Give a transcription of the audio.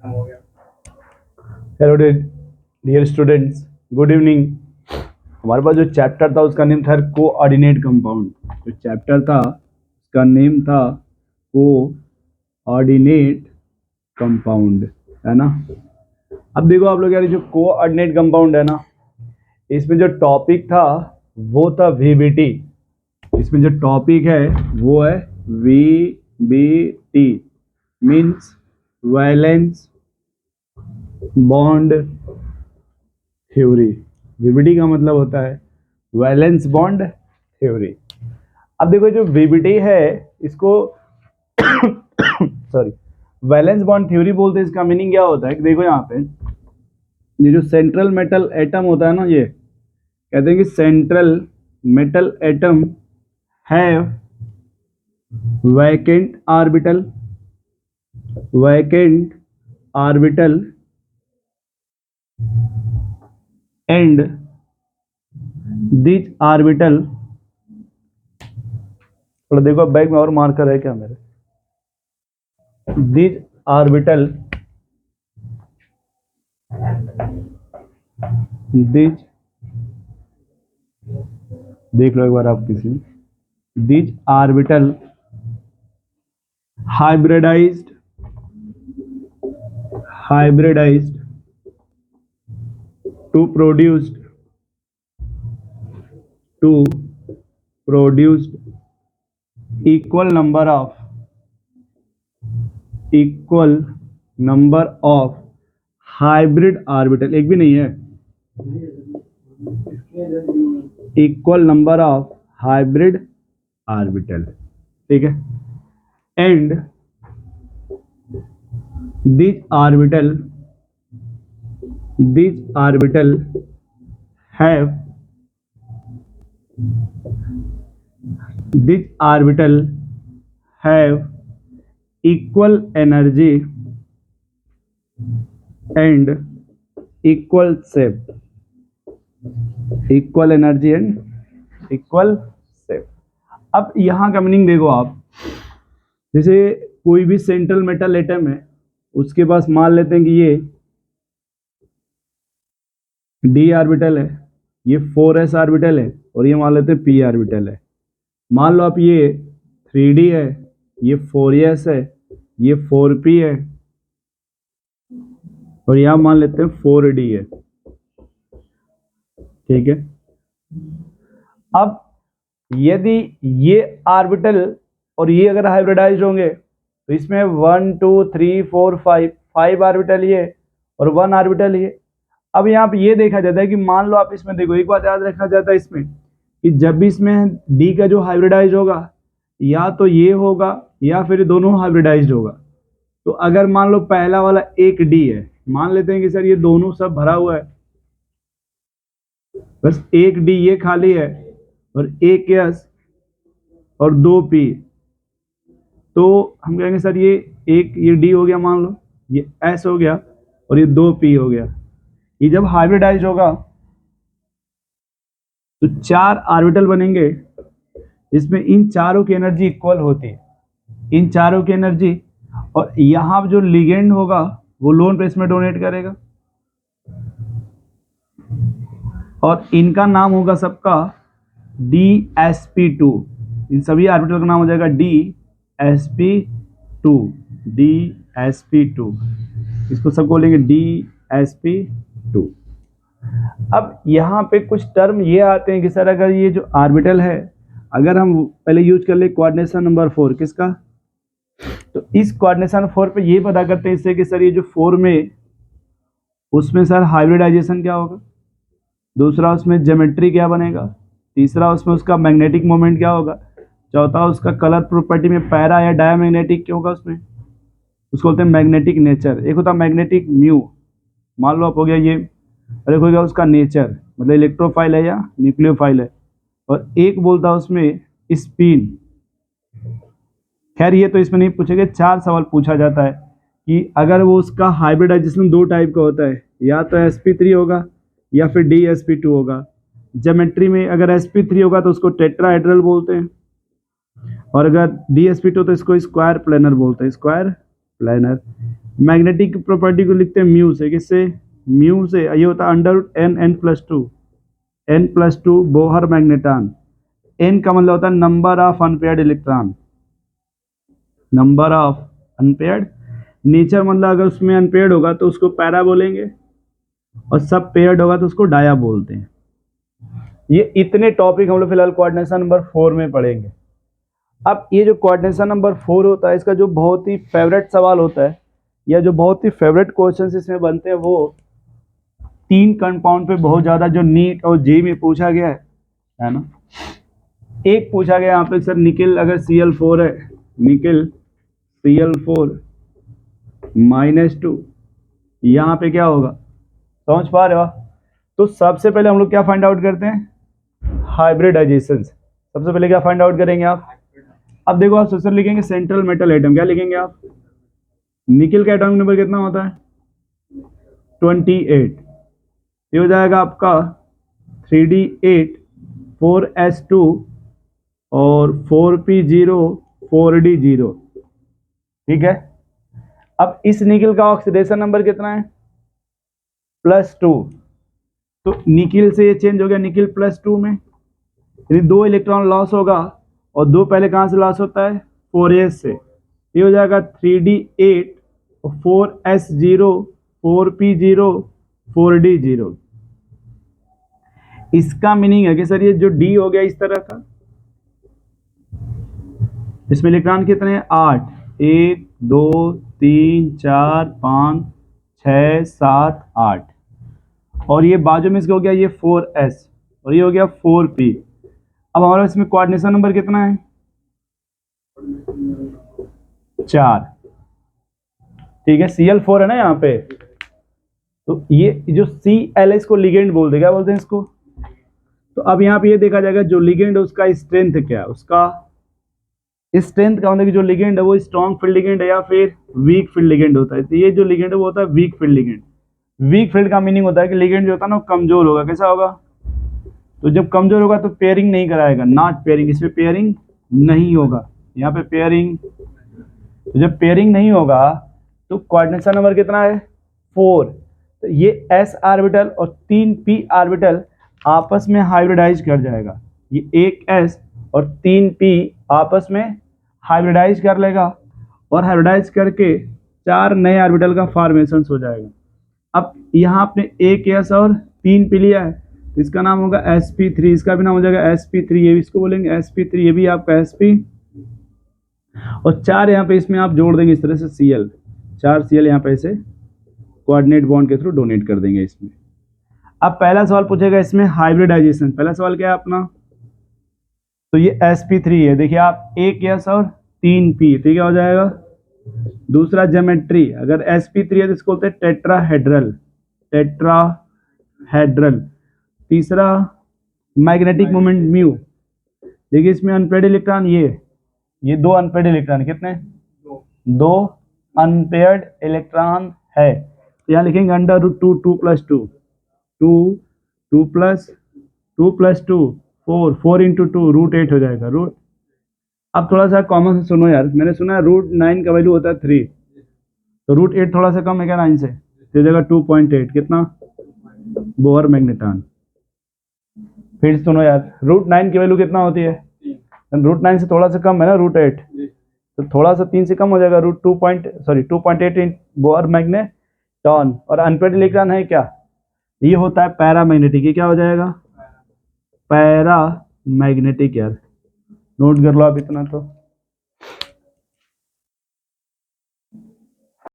Hello dear students, good evening. हमारे पास जो चैप्टर था उसका नेम था कोऑर्डिनेट कंपाउंड। जो चैप्टर था उसका नेम था कोऑर्डिनेट कंपाउंड, है ना। अब देखो आप लोग यार, जो कोऑर्डिनेट कंपाउंड है ना, इसमें जो टॉपिक था वो था वीबीटी। इसमें जो टॉपिक है वो है VBT, means valence bond theory. VBT का मतलब होता है वैलेंस बॉन्ड थ्योरी। अब देखो जो वीबीटी है इसको सॉरी वैलेंस बॉन्ड थ्योरी बोलते हैं। इसका मीनिंग क्या होता है कि देखो यहाँ पे ये जो सेंट्रल मेटल एटम होता है ना, ये कहते हैं कि central metal atom have vacant orbital and this orbital, थोड़ा देखो बैग में और मार्कर है क्या मेरे, दिस ऑर्बिटल दिस देख लो एक बार आप किसी में, this orbital hybridized to produce equal number of hybrid orbital, एक भी नहीं है, equal number of hybrid orbital, ठीक है। and this orbital have equal energy and equal shape, अब यहाँ का मीनिंग देखो आप, जैसे कोई भी सेंट्रल मेटल एटम है, उसके पास मान लेते हैं कि ये डी ऑर्बिटल है, ये 4s ऑर्बिटल है, और ये मान लेते हैं p ऑर्बिटल है। मान लो आप ये 3d है, ये 4s है, ये 4p है, और यहाँ मान लेते हैं 4d है, ठीक है। अब यदि ये ऑर्बिटल और ये अगर हाइब्रिडाइज होंगे तो इसमें 1 2 3 4 5 ऑर्बिटल ये और 1 ऑर्बिटल ये। अब यहाँ पे ये देखा जाता है कि मान लो आप इसमें देखो, एक बात याद रखा जाता है इसमें कि जब भी इसमें डी का जो हाइब्रिडाइज होगा या तो ये होगा या फिर दोनों हाइब्रिडाइज होगा। तो अगर मान लो पहला वाला एक डी है, मान लेते हैं कि सर ये दोनों सब भरा हुआ है, बस एक डी ये खाली है और एक एस और 2p, तो हम कहेंगे सर ये एक ये डी हो गया, मान लो ये एस हो गया और ये 2p हो गया। ये जब हाइब्रिडाइज होगा तो 4 ऑर्बिटल बनेंगे, इसमें इन चारों की एनर्जी इक्वल होती है, इन चारों की एनर्जी, और यहाँ जो लिगेंड होगा वो लोन पेयर में डोनेट करेगा, और इनका नाम होगा सबका DsP2। इन सभी ऑर्बिटल का नाम हो जाएगा DsP2, इसको सब बोलेंगे DsP2। अब यहाँ पे कुछ टर्म ये आते हैं कि सर अगर ये जो ऑर्बिटल है, अगर हम पहले यूज कर ले कोऑर्डिनेशन नंबर 4 किसका, तो इस कोऑर्डिनेशन 4 पे ये पता करते हैं इससे कि सर ये जो 4 में उसमें सर हाइब्रिडाइजेशन क्या होगा, दूसरा उसमें ज्योमेट्री क्या बनेगा, तीसरा उसमें उसका मैग्नेटिक मोमेंट क्या होगा, चौथा उसका कलर प्रॉपर्टी में पैरा या डायमैग्नेटिक क्या होगा, उसमें उसको बोलते हैं मैग्नेटिक नेचर। एक होता है मैग्नेटिक म्यू, मान लो आप हो गया ये, और एक हो गया उसका नेचर मतलब इलेक्ट्रोफाइल है या न्यूक्लियोफाइल है, और एक बोलता है उसमें स्पिन। खैर ये तो इसमें नहीं पूछेंगे, 4 सवाल पूछा जाता है कि अगर वो उसका हाइब्रिडाइजेशन 2 टाइप का होता है, या तो sp3 होगा या फिर DsP2 होगा। ज्योमेट्री में अगर sp3 होगा तो उसको टेट्राहेड्रल बोलते हैं, और अगर DsP2 तो इसको स्क्वायर प्लेनर बोलते हैं, स्क्वायर प्लेनर। मैग्नेटिक प्रॉपर्टी को लिखते हैं म्यू से, किससे? म्यू से। ये होता है under root n+2 Bohr magneton. n का मतलब होता है number of unpaired electron, number of unpaired. Nature मतलब अगर उसमें अनपेयर्ड होगा तो उसको पैरा बोलेंगे, और सब पेयर्ड होगा तो उसको डाया बोलते हैं। ये इतने टॉपिक हम लोग फिलहाल कोऑर्डिनेशन नंबर 4 में पढ़ेंगे। अब ये जो कोऑर्डिनेशन नंबर 4 होता है, इसका जो बहुत ही फेवरेट सवाल होता है, या जो बहुत ही फेवरेट क्वेश्चन इसमें बनते हैं, वो 3 कंपाउंड पे बहुत ज़्यादा जो नीट और जे में पूछा गया है ना। एक पूछा गया यहाँ पे, सर निकिल अगर Cl4 है, निकिल Cl4 -2, यहाँ पे क्या होगा? समझ पा रहे हो? तो सबसे पहले हम लोग क्या फाइंड आउट करते हैं? हाइब्रिडाइजेशन। सबसे पहले क्या फाइंड आउट करेंगे आप? अब देखो, आप सोचकर लिखेंगे सेंट्रल मेटल एटम, क्या लिखेंगे आप? निकिल का एटॉमिक नंबर कितना होता है? 28। ये हो जाएगा आपका 3d8 4s2 और 4p0 4d0। ठीक है। अब इस निकिल का ऑक्सीडेशन नंबर कितना है? +2। तो निकिल से ये चेंज हो गया निकिल +2 में, यानी 2 इलेक्ट्रॉन लॉस होगा, और 2 पहले कहाँ से लॉस होता है? 4s से। ये हो जाएगा 3d8 4s0 4p0 4d0। इसका मीनिंग है कि सर ये जो D हो गया इस तरह का, इसमें इलेक्ट्रॉन कितने हैं? 8। 1 2 3 4 5 6 7 8, और ये बाजू में इसका हो गया ये 4s, और ये हो गया 4p। अब हमारा इसमें कोऑर्डिनेशन नंबर कितना है? 4। ठीक है, Cl4 है ना यहाँ पे, तो ये जो Cl इसको लिगेंड बोलते हैं, क्या बोलते हैं इसको? तो अब यहाँ पे ये देखा जाएगा जो लिगेंड है उसका स्ट्रेंथ क्या है, उसका स्ट्रेंथ का मतलब कि जो लिगेंड है वो स्ट्रॉन्ग फील्ड लिगेंड है या फिर वीक फील्ड लिगेंड होता है। तो ये जो लिगेंड है वो होता है weak field ligand. Weak field का मीनिंग होता है कि लिगेंड जो होता है ना वो कमजोर होगा। कैसा होगा? तो जब कमजोर होगा तो पेयरिंग नहीं कराएगा, नॉट पेयरिंग, इसमें पेयरिंग नहीं होगा, यहाँ पे पेयरिंग। तो जब पेयरिंग नहीं होगा तो कोऑर्डिनेशन नंबर कितना है? 4। तो ये s ऑर्बिटल और 3 p ऑर्बिटल आपस में हाइब्रिडाइज कर जाएगा। ये एक s और 3 p आपस में हाइब्रिडाइज कर लेगा, और हाइब्रिडाइज करके 4 नए ऑर्बिटल का फॉर्मेशन हो जाएगा। अब यहाँ आपने एक s और 3 p लिया है, तो इसका नाम होगा sp3, इसका भी नाम हो जाएगा sp3, ये भी इसको बोलेंगे sp3, ये भी आपका sp, और 4 यहाँ पे इसमें आप जोड़ देंगे इस तरह से Cl, 4 Cl यहाँ पे ऐसे कोऑर्डिनेट बॉन्ड के थ्रू डोनेट कर देंगे इसमें। अब पहला सवाल पूछेगा इसमें हाइब्रिडाइजेशन। पहला सवाल क्या है अपना? तो ये sp3 है, देखिए आप एक s और 3 p, ठीक है, हो जाएगा। दूसरा ज्योमेट्री, अगर sp3 है तो इसको बोलते हैं टेट्राहेड्रल, टेट्राहेड्रल। तीसरा मैग्नेटिक मोमेंट म्यू, देखिए इसमें अनपेयर्ड इलेक्ट्रॉन, ये 2 अनपेयर्ड इलेक्ट्रॉन, कितने? 2 अनपेयर्ड इलेक्ट्रॉन है। तो यहाँ लिखेंगे अंडर रूट 2 + 2 2 2 + 2 4 4 × 2 √8 हो जाएगा। रूट, अब थोड़ा सा कॉमन से सुनो यार, मैंने सुना है √9 का वैल्यू होता है 3, तो √8 थोड़ा सा कम है क्या 9 से? तो जगह 2.8, कितना? बोहर मैग्नेटान। फिर सुनो यार, √9 की वैल्यू कितना होती है? √9 से थोड़ा सा कम है ना √8, तो थोड़ा सा 3 से कम हो जाएगा, 2.8 बोहर मैग्नेटॉन। और अनपेयर्ड इलेक्ट्रॉन है क्या? ये होता है पैरामैग्नेटिक। ये क्या हो जाएगा? पैरामैग्नेटिक। यार नोट कर लो आप इतना तो।